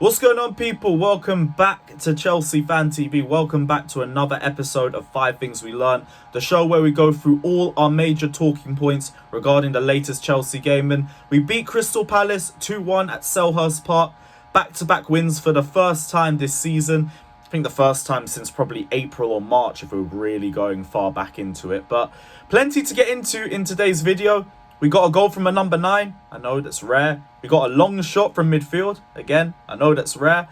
What's going on, people? Welcome back to Chelsea Fan TV. Welcome back to another episode of 5 Things We Learned, the show where we go through all our major talking points regarding the latest Chelsea game. And we beat Crystal Palace 2-1 at Selhurst Park. Back-to-back wins for the first time this season. I think the first time since probably April or March, if we're really going far back into it. But plenty to get into in today's video. We got a goal from a number 9. I know that's rare. We got a long shot from midfield. Again, I know that's rare.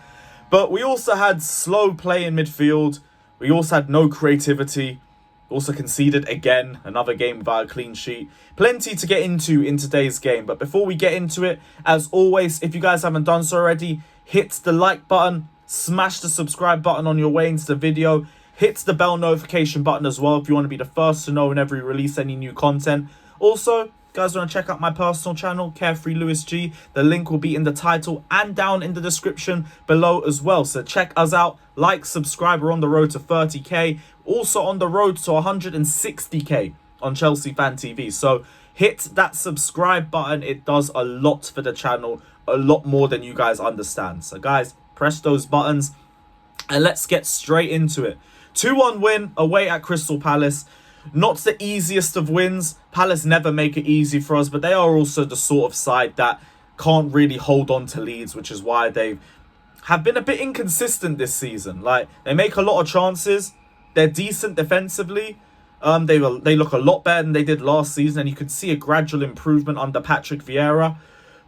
But we also had slow play in midfield. We also had no creativity. Also conceded again. Another game without a clean sheet. Plenty to get into in today's game. But before we get into it, as always, if you guys haven't done so already, hit the like button. Smash the subscribe button on your way into the video. Hit the bell notification button as well if you want to be the first to know whenever we release any new content. Also, guys want to check out my personal channel, Carefree Lewis G. The link will be in the title and down in the description below as well. So check us out, like, subscribe. We're on the road to 30k. Also on the road to 160k on Chelsea Fan TV. So hit that subscribe button. It does a lot for the channel, a lot more than you guys understand. So guys, press those buttons and let's get straight into it. 2-1 win away at Crystal Palace. Not the easiest of wins. Palace never make it easy for us, but they are also the sort of side that can't really hold on to leads, which is why they have been a bit inconsistent this season. Like, they make a lot of chances. They're decent defensively. They look a lot better than they did last season, and you could see a gradual improvement under Patrick Vieira.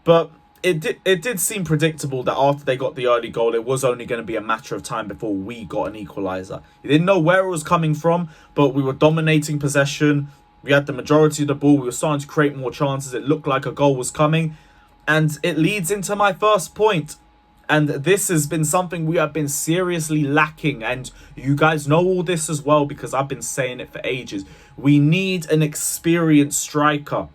But it did seem predictable that after they got the early goal, it was only going to be a matter of time before we got an equaliser. You didn't know where it was coming from, but we were dominating possession. We had the majority of the ball. We were starting to create more chances. It looked like a goal was coming. And it leads into my first point. And this has been something we have been seriously lacking. And you guys know all this as well because I've been saying it for ages. We need an experienced striker.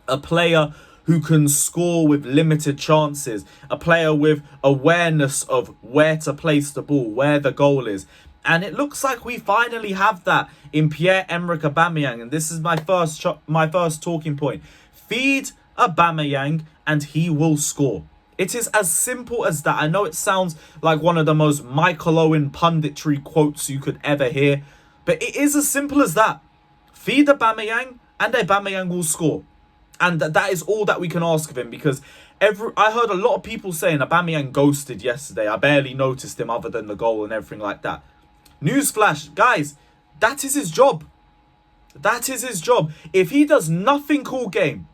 A player who can score with limited chances. A player with awareness of where to place the ball, where the goal is. And it looks like we finally have that in Pierre-Emerick Aubameyang. And this is my first talking point. Feed Aubameyang and he will score. It is as simple as that. I know it sounds like one of the most Michael Owen punditry quotes you could ever hear. But it is as simple as that. Feed Aubameyang and Aubameyang will score. And that is all that we can ask of him, because I heard a lot of people saying Aubameyang ghosted yesterday. I barely noticed him other than the goal and everything like that. Newsflash, guys, that is his job. That is his job. If he does nothing all game,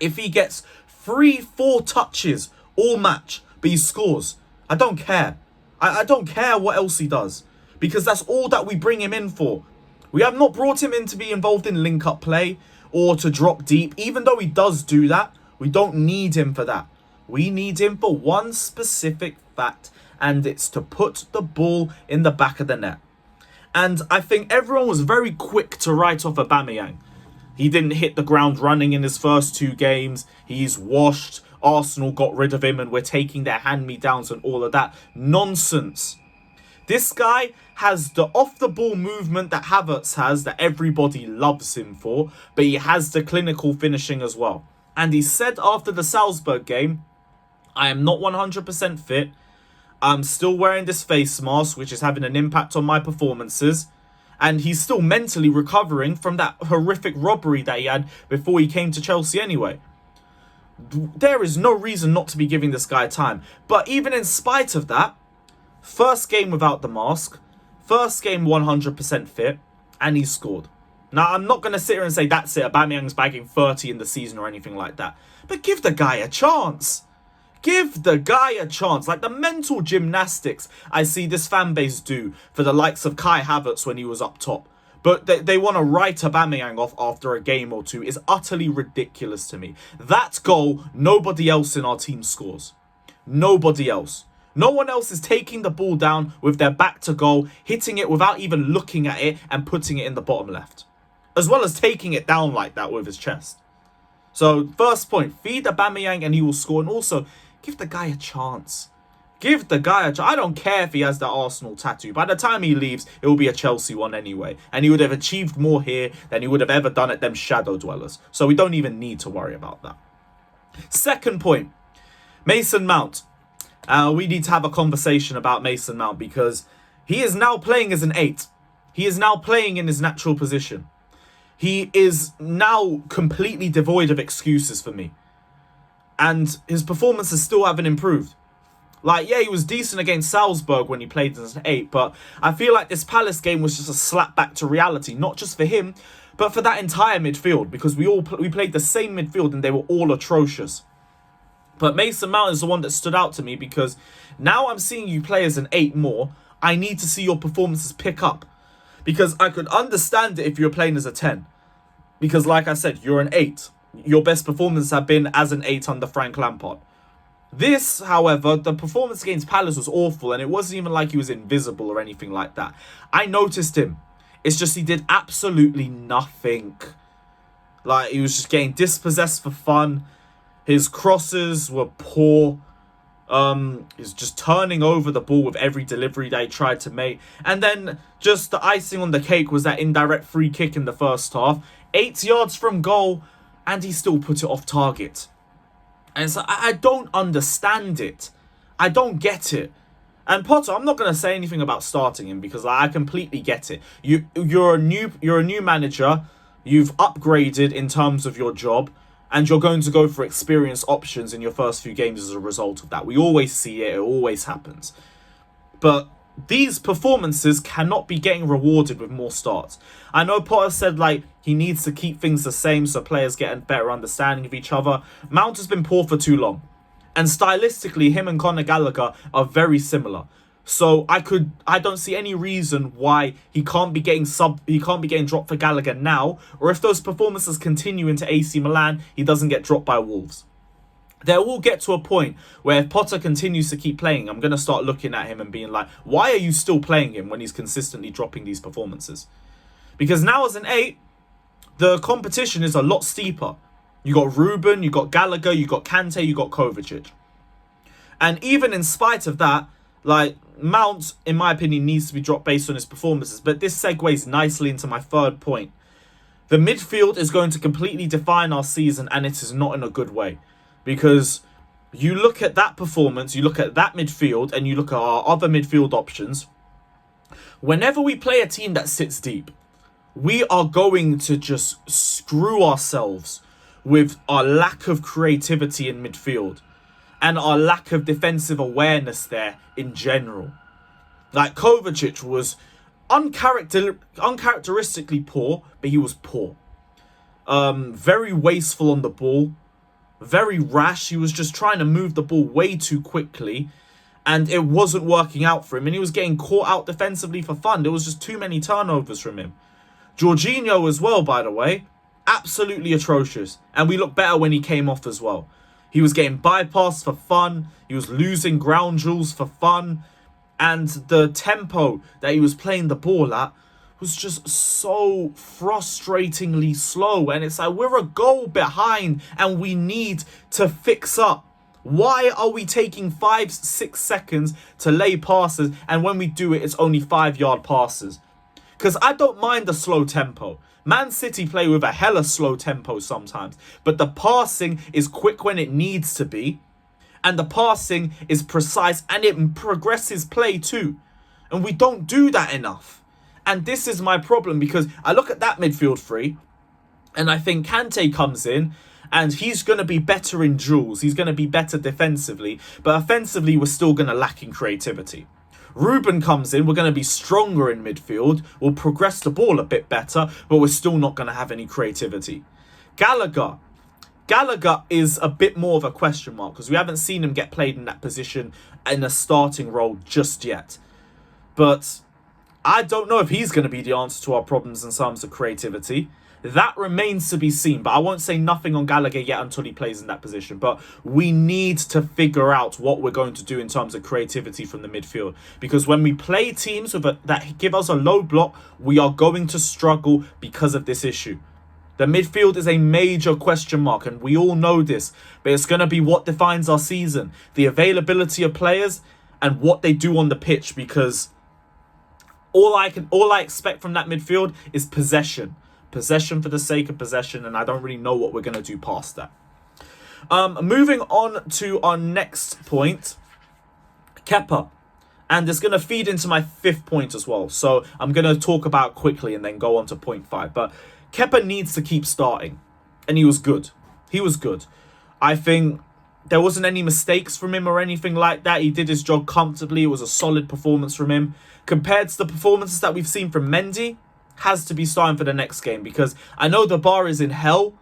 if he gets 3-4 touches all match, but he scores, I don't care. I don't care what else he does, because that's all that we bring him in for. We have not brought him in to be involved in link-up play or to drop deep. Even though he does do that, we don't need him for that. We need him for one specific fact, and it's to put the ball in the back of the net. And I think everyone was very quick to write off Aubameyang. He didn't hit the ground running in his first 2 games. He's washed. Arsenal got rid of him and we're taking their hand-me-downs and all of that nonsense. This guy has the off-the-ball movement that Havertz has, that everybody loves him for, but he has the clinical finishing as well. And he said after the Salzburg game, I am not 100% fit. I'm still wearing this face mask, which is having an impact on my performances. And he's still mentally recovering from that horrific robbery that he had before he came to Chelsea anyway. There is no reason not to be giving this guy time. But even in spite of that, first game without the mask, first game 100% fit, and he scored. Now, I'm not going to sit here and say that's it, Aubameyang's bagging 30 in the season or anything like that. But give the guy a chance. Give the guy a chance. Like the mental gymnastics I see this fan base do for the likes of Kai Havertz when he was up top. But they want to write Aubameyang off after a game or two is utterly ridiculous to me. That goal, nobody else in our team scores. Nobody else. No one else is taking the ball down with their back to goal, hitting it without even looking at it and putting it in the bottom left. As well as taking it down like that with his chest. So, first point, feed Aubameyang and he will score. And also, give the guy a chance. Give the guy a chance. I don't care if he has the Arsenal tattoo. By the time he leaves, it will be a Chelsea one anyway. And he would have achieved more here than he would have ever done at them Shadow Dwellers. So we don't even need to worry about that. Second point, Mason Mount. We need to have a conversation about Mason Mount because he is now playing as an 8. He is now playing in his natural position. He is now completely devoid of excuses for me. And his performances still haven't improved. Like, yeah, he was decent against Salzburg when he played as an 8, but I feel like this Palace game was just a slap back to reality, not just for him, but for that entire midfield, because we played the same midfield and they were all atrocious. But Mason Mount is the one that stood out to me because now I'm seeing you play as an 8 more. I need to see your performances pick up. Because I could understand it if you were playing as a 10. Because like I said, you're an 8. Your best performances have been as an 8 under Frank Lampard. This, however, the performance against Palace was awful, and it wasn't even like he was invisible or anything like that. I noticed him. It's just he did absolutely nothing. Like, he was just getting dispossessed for fun. His crosses were poor. He's just turning over the ball with every delivery that he tried to make. And then just the icing on the cake was that indirect free kick in the first half. 8 yards from goal, and he still put it off target. And so I don't understand it. I don't get it. And Potter, I'm not going to say anything about starting him because I completely get it. You're a new manager. You've upgraded in terms of your job. And you're going to go for experienced options in your first few games as a result of that. We always see it. It always happens. But these performances cannot be getting rewarded with more starts. I know Potter said, like, he needs to keep things the same so players get a better understanding of each other. Mount has been poor for too long. And stylistically, him and Conor Gallagher are very similar. So I don't see any reason why he can't be getting dropped for Gallagher now, or if those performances continue into AC Milan, he doesn't get dropped by Wolves. There will get to a point where if Potter continues to keep playing, I'm going to start looking at him and being like, why are you still playing him when he's consistently dropping these performances? Because now as an 8, the competition is a lot steeper. You got Ruben, you got Gallagher, you got Kante, you got Kovacic. And even in spite of that, like, Mount, in my opinion, needs to be dropped based on his performances. But this segues nicely into my third point. The midfield is going to completely define our season, and it is not in a good way. Because you look at that performance, you look at that midfield, and you look at our other midfield options. Whenever we play a team that sits deep, we are going to just screw ourselves with our lack of creativity in midfield. And our lack of defensive awareness there in general. Like, Kovacic was uncharacteristically poor, but he was poor. Very wasteful on the ball. Very rash. He was just trying to move the ball way too quickly. And it wasn't working out for him. And he was getting caught out defensively for fun. There was just too many turnovers from him. Jorginho as well, by the way. Absolutely atrocious. And we looked better when he came off as well. He was getting bypassed for fun. He was losing ground jewels for fun. And the tempo that he was playing the ball at was just so frustratingly slow. And it's like, we're a goal behind and we need to fix up. Why are we taking 5-6 seconds to lay passes, and when we do it, it's only 5-yard passes? Because I don't mind the slow tempo. Man City play with a hella slow tempo sometimes, but the passing is quick when it needs to be, and the passing is precise, and it progresses play too. And we don't do that enough. And this is my problem, because I look at that midfield three, and I think Kante comes in, and he's going to be better in duels. He's going to be better defensively, but offensively, we're still going to lack in creativity. Ruben comes in, we're going to be stronger in midfield, we'll progress the ball a bit better, but we're still not going to have any creativity. Gallagher is a bit more of a question mark, because we haven't seen him get played in that position in a starting role just yet. But I don't know if he's going to be the answer to our problems in terms of creativity. That remains to be seen, but I won't say nothing on Gallagher yet until he plays in that position. But we need to figure out what we're going to do in terms of creativity from the midfield. Because when we play teams that give us a low block, we are going to struggle because of this issue. The midfield is a major question mark, and we all know this. But it's going to be what defines our season. The availability of players and what they do on the pitch. Because all I expect from that midfield is possession. Possession for the sake of possession, and I don't really know what we're going to do past that. Moving on to our next point. Kepa. And it's going to feed into my 5th point as well. So I'm going to talk about quickly and then go on to point 5. But Kepa needs to keep starting. And he was good. He was good. I think there wasn't any mistakes from him or anything like that. He did his job comfortably. It was a solid performance from him. Compared to the performances that we've seen from Mendy, has to be starting for the next game. Because I know the bar is in hell.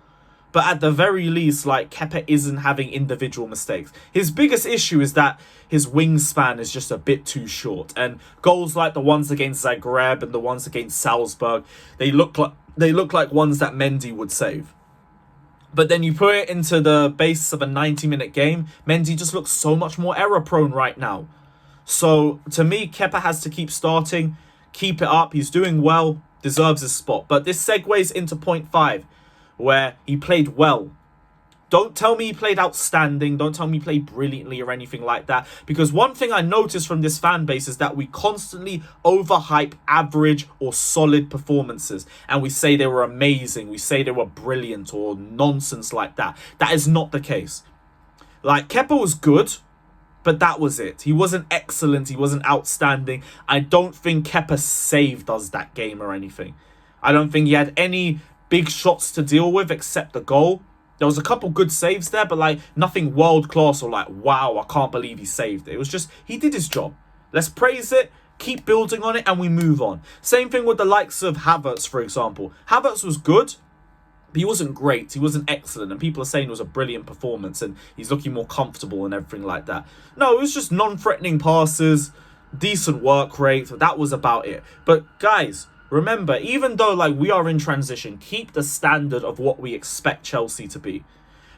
But at the very least, like, Kepa isn't having individual mistakes. His biggest issue is that his wingspan is just a bit too short. And goals like the ones against Zagreb and the ones against Salzburg, they look like ones that Mendy would save. But then you put it into the basis of a 90-minute game, Mendy just looks so much more error-prone right now. So, to me, Kepa has to keep starting, keep it up. He's doing well, deserves his spot. But this segues into point 5. Where he played well. Don't tell me he played outstanding. Don't tell me he played brilliantly or anything like that. Because one thing I noticed from this fan base is that we constantly overhype average or solid performances. And we say they were amazing. We say they were brilliant or nonsense like that. That is not the case. Like, Kepa was good, but that was it. He wasn't excellent. He wasn't outstanding. I don't think Kepa saved us that game or anything. I don't think he had any big shots to deal with except the goal. There was a couple good saves there, but like nothing world class or like, wow, I can't believe he saved it. It was just, he did his job. Let's praise it, keep building on it, and we move on. Same thing with the likes of Havertz, for example. Havertz was good, but he wasn't great. He wasn't excellent. And people are saying it was a brilliant performance and he's looking more comfortable and everything like that. No, it was just non-threatening passes, decent work rate. That was about it. But guys, remember, even though like we are in transition, keep the standard of what we expect Chelsea to be.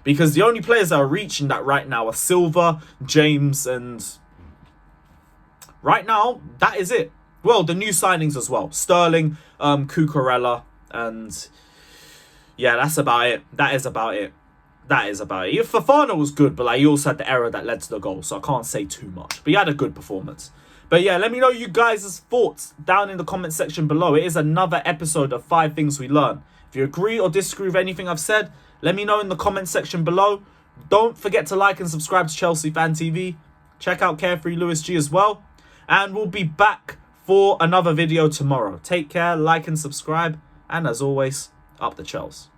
Because the only players that are reaching that right now are Silva, James, and right now, that is it. Well, the new signings as well. Sterling, Cucurella, and yeah, that's about it. That is about it. Fofana was good, but like he also had the error that led to the goal, so I can't say too much. But he had a good performance. But yeah, let me know you guys' thoughts down in the comment section below. It is another episode of 5 Things We Learn. If you agree or disagree with anything I've said, let me know in the comment section below. Don't forget to like and subscribe to Chelsea Fan TV. Check out Carefree Lewis G as well. And we'll be back for another video tomorrow. Take care, like and subscribe. And as always, up the Chels.